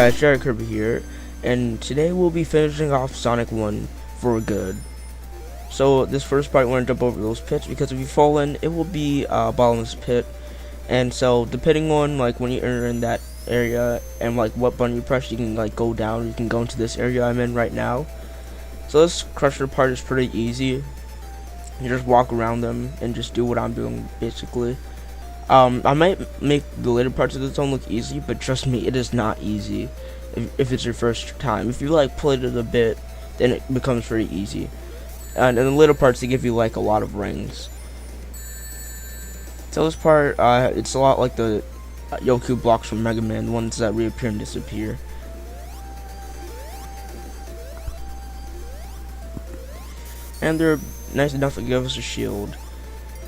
Guys, Jared Kirby here, and today we'll be finishing off Sonic 1 for good. So this first part, we're going to jump over those pits, because if you fall in, it will be a bottomless pit. And so, depending on like when you enter in that area and like what button you press, you can like go down. You can go into this area I'm in right now. So this crusher part is pretty easy. You just walk around them and just do what I'm doing, basically. I might make the later parts of the zone look easy, but trust me, it is not easy if it's your first time. If you like played it a bit, then it becomes pretty easy. And in the later parts, they give you like a lot of rings. So this part, it's a lot like the Yoku blocks from Mega Man, the ones that reappear and disappear. And they're nice enough to give us a shield.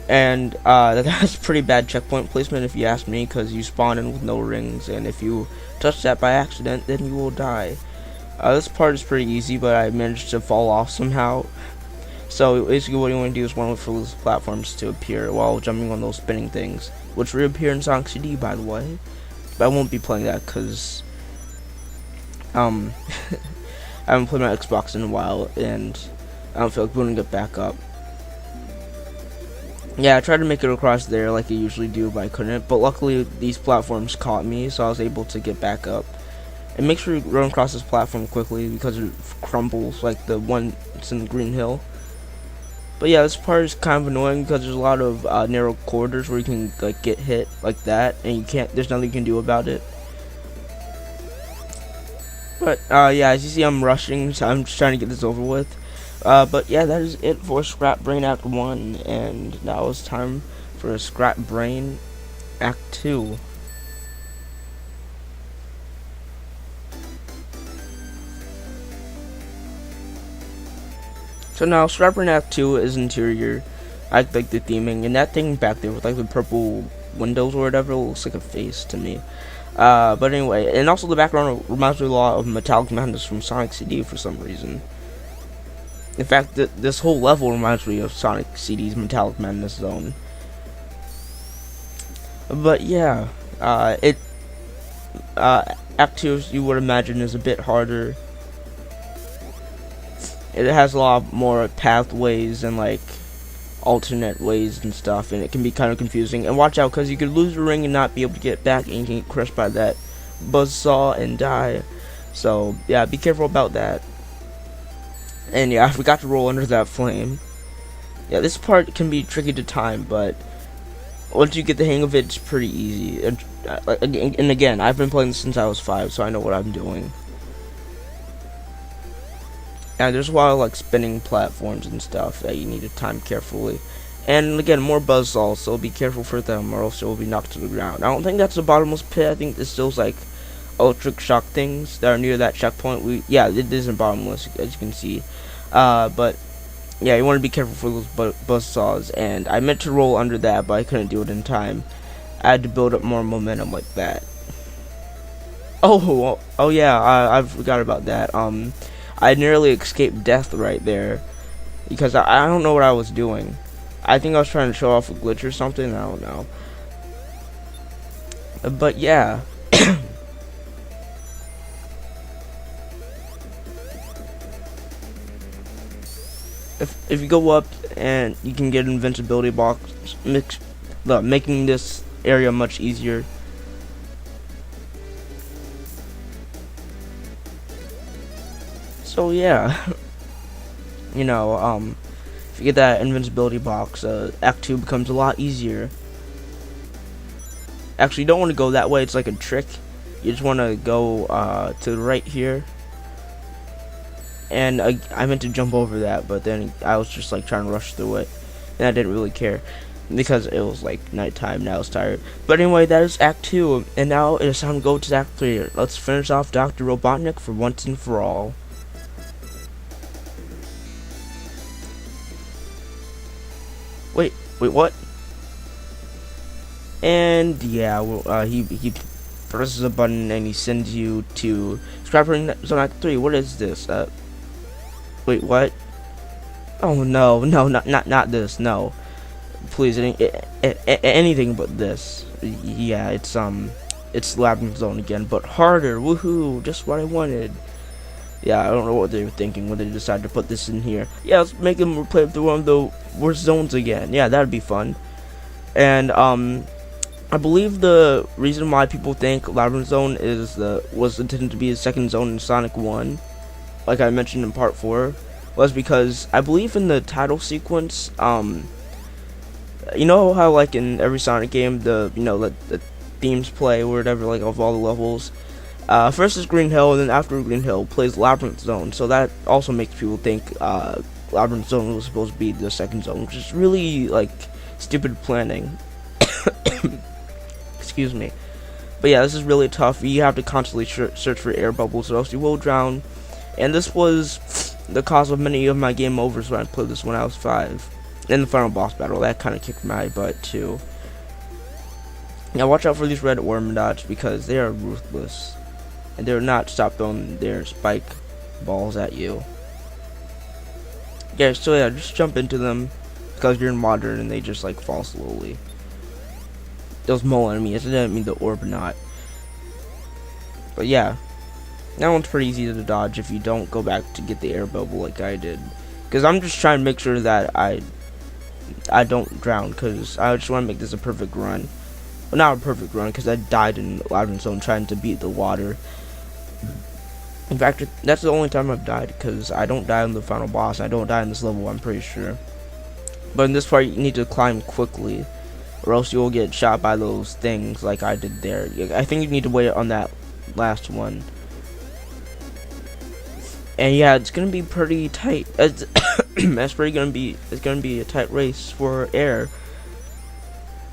And that's pretty bad checkpoint placement if you ask me, because you spawn in with no rings, and if you touch that by accident, then you will die. This part is pretty easy, but I managed to fall off somehow. So basically what you want to do is wait for those platforms to appear while jumping on those spinning things, which reappear in Sonic CD, by the way. But I won't be playing that because I haven't played my Xbox in a while, and I don't feel like booting it back up. Yeah, I tried to make it across there like I usually do, but I couldn't. But luckily, these platforms caught me, so I was able to get back up. And make sure you run across this platform quickly because it crumbles like the one that's in the green hill. But yeah, this part is kind of annoying because there's a lot of narrow corridors where you can like get hit like that, and you can't. There's nothing you can do about it. But yeah, as you see, I'm rushing, so I'm just trying to get this over with. But yeah, that is it for Scrap Brain Act 1, and now it's time for Scrap Brain Act 2. So now, Scrap Brain Act 2 is interior. I like the theming, and that thing back there with like the purple windows or whatever looks like a face to me. But anyway, and also the background reminds me a lot of Metallic Madness from Sonic CD for some reason. In fact, this whole level reminds me of Sonic CD's Metallic Madness zone. But yeah, Act 2, as you would imagine, is a bit harder. It has a lot more pathways and like alternate ways and stuff, and it can be kind of confusing. And watch out, because you could lose a ring and not be able to get back, and you can get crushed by that buzzsaw and die. So yeah, be careful about that. And yeah, I forgot to roll under that flame. Yeah, this part can be tricky to time, but once you get the hang of it, it's pretty easy. And again, I've been playing this since I was 5, so I know what I'm doing. And there's a lot of like spinning platforms and stuff that you need to time carefully. And again, more buzzsaws, so be careful for them, or else you'll be knocked to the ground. I don't think that's the bottomless pit. I think this those like electric shock things that are near that checkpoint. Yeah, it isn't bottomless, as you can see. But yeah, you want to be careful for those buzzsaws. And I meant to roll under that, but I couldn't do it in time. I had to build up more momentum like that. Oh yeah, I forgot about that. I nearly escaped death right there because I don't know what I was doing. I think I was trying to show off a glitch or something. I don't know. But yeah. If you go up, and you can get an invincibility box, making this area much easier. So yeah, you know, if you get that invincibility box, Act 2 becomes a lot easier. Actually, you don't want to go that way. It's like a trick. You just want to go to the right here. And I meant to jump over that, but then I was just like trying to rush through it, and I didn't really care because it was like nighttime and I was tired. But anyway, that is Act 2, and now it is time to go to Act 3. Let's finish off Dr. Robotnik for once and for all. Wait, what? And yeah, well, he presses a button and he sends you to Scrap Brain Zone Act 3. What is this? Wait, what? Oh no, not this. No, please, anything but this. Yeah, it's it's Labyrinth Zone again, but harder. Woohoo! Just what I wanted. Yeah, I don't know what they were thinking when they decided to put this in here. Yeah, let's make them play through one of the worst zones again. Yeah, that'd be fun. And I believe the reason why people think Labyrinth Zone was intended to be the second zone in Sonic 1, like I mentioned in part 4, was because I believe in the title sequence, you know how like in every Sonic game the themes play or whatever, like of all the levels. First is Green Hill, and then after Green Hill plays Labyrinth Zone. So that also makes people think Labyrinth Zone was supposed to be the second zone, which is really like stupid planning. Excuse me. But yeah, this is really tough. You have to constantly search for air bubbles, or else you will drown. And this was the cause of many of my game overs when I played this when I was 5. In the final boss battle, that kind of kicked my butt too. Now watch out for these red worm dots because they are ruthless, and they're not stop throwing their spike balls at you. Yeah, so yeah, just jump into them because you're in modern and they just like fall slowly. Those mole enemies, I didn't mean the orb knot. But yeah, that one's pretty easy to dodge if you don't go back to get the air bubble like I did. Because I'm just trying to make sure that I don't drown, because I just want to make this a perfect run. Well, not a perfect run, because I died in Labyrinth Zone trying to beat the water. In fact, that's the only time I've died, because I don't die on the final boss. I don't die in this level, I'm pretty sure. But in this part, you need to climb quickly, or else you'll get shot by those things like I did there. I think you need to wait on that last one. And yeah, it's gonna be pretty tight. It's gonna be a tight race for air.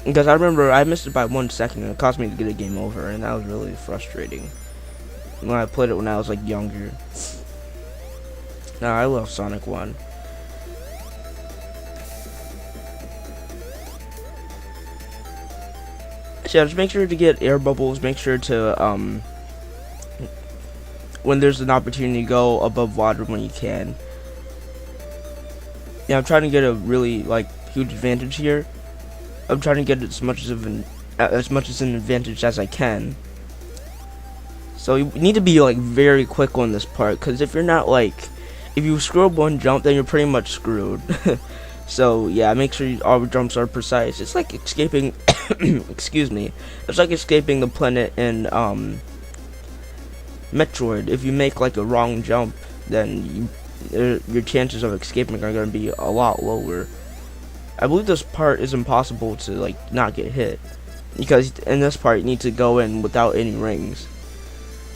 Because I remember I missed it by 1 second, and it caused me to get a game over, and that was really frustrating when I played it when I was like younger. Now I love Sonic 1. So yeah, just make sure to get air bubbles. Make sure to when there's an opportunity, go above water when you can. Yeah, I'm trying to get a really like huge advantage here. I'm trying to get as much as an advantage as I can. So you need to be like very quick on this part, because if you're not like, if you screw up one jump, then you're pretty much screwed. So yeah, make sure all the jumps are precise. It's like escaping excuse me, it's like escaping the planet in Metroid. If you make like a wrong jump, then your chances of escaping are going to be a lot lower. I believe this part is impossible to like not get hit, because in this part you need to go in without any rings.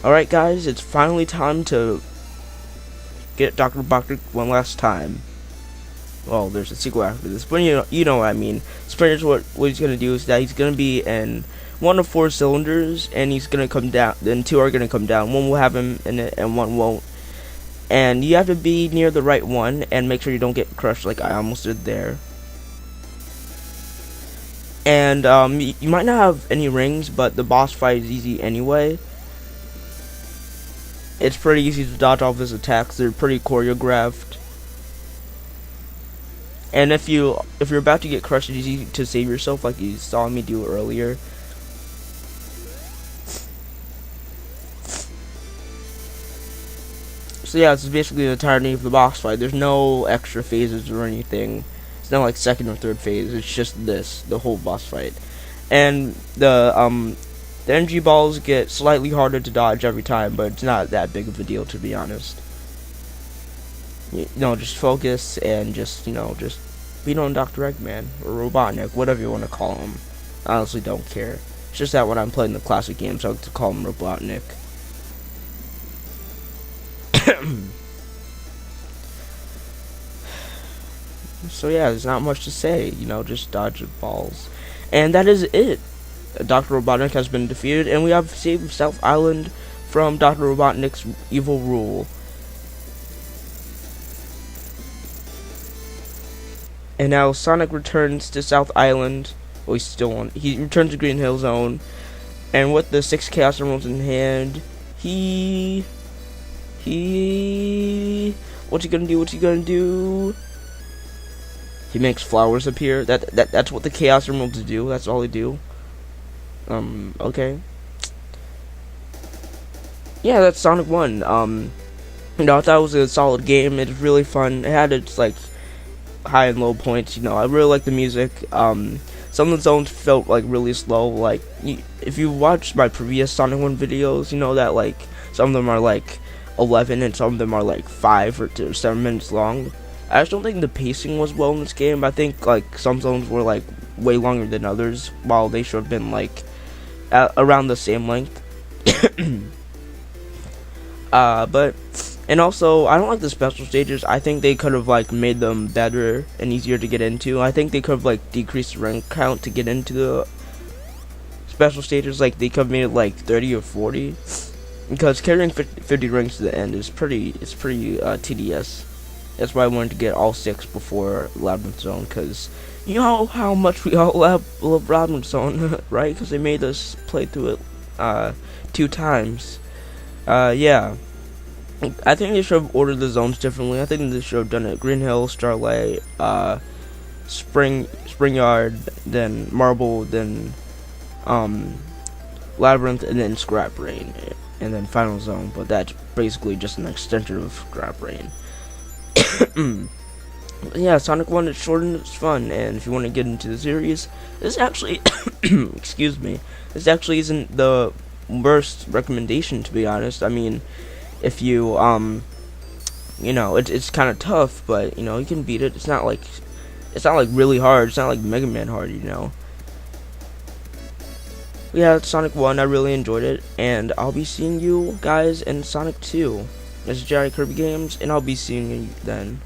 Alright guys, it's finally time to get Dr. Robotnik one last time. Well, there's a sequel after this, but you know what I mean. Sprinter's what he's gonna do is that he's gonna be in one of 4 cylinders, and he's gonna come down. Then 2 are gonna come down. One will have him in it, and 1 won't. And you have to be near the right one, and make sure you don't get crushed like I almost did there. And you might not have any rings, but the boss fight is easy anyway. It's pretty easy to dodge off his attacks. They're pretty choreographed. And if you're about to get crushed, it's easy to save yourself, like you saw me do earlier. So yeah, this is basically the entirety of the boss fight. There's no extra phases or anything. It's not like second or third phase. It's just the whole boss fight. And the energy balls get slightly harder to dodge every time, but it's not that big of a deal, to be honest. You know, just focus and just beat on Dr. Eggman or Robotnik, whatever you want to call him. I honestly don't care. It's just that when I'm playing the classic games, I like to call him Robotnik. So yeah, there's not much to say. Just dodge the balls, and that is it. Dr. Robotnik has been defeated, and we have saved South Island from Dr. Robotnik's evil rule. And now Sonic returns to South Island. Well, he returns to Green Hill Zone, and with the 6 Chaos Emeralds in hand, what's he gonna do? He makes flowers appear. That's what the Chaos Emeralds do. That's all they do. Okay. yeah, that's Sonic 1. I thought it was a solid game. It's really fun. It had its like high and low points. I really like the music. Some of the zones felt like really slow. Like if you watched my previous Sonic 1 videos, you know that like some of them are like 11 and some of them are like 5 or 7 minutes long. I just don't think the pacing was well in this game. I think like some zones were like way longer than others, while they should have been like around the same length. But and also I don't like the special stages. I think they could have like made them better and easier to get into. I think they could have like decreased the rank count to get into the special stages. Like they could have made it like 30 or 40, because carrying 50 ranks to the end is pretty tedious. That's why I wanted to get all 6 before Labyrinth Zone, because you know how much we all love Labyrinth Zone, right? Because they made us play through it 2 times. Yeah. I think they should have ordered the zones differently. I think they should have done it Green Hill, Starlight, Spring Yard, then Marble, then Labyrinth, and then Scrap Rain, and then Final Zone. But that's basically just an extension of Scrap Rain. Yeah, Sonic 1 is short and it's fun, and if you want to get into the series, this actually, excuse me, this actually isn't the worst recommendation, to be honest. I mean, if you, it's kind of tough, but, you can beat it. It's not like really hard. It's not like Mega Man hard, Yeah, it's Sonic 1. I really enjoyed it, and I'll be seeing you guys in Sonic 2. This is Jerry Kirby Games, and I'll be seeing you then.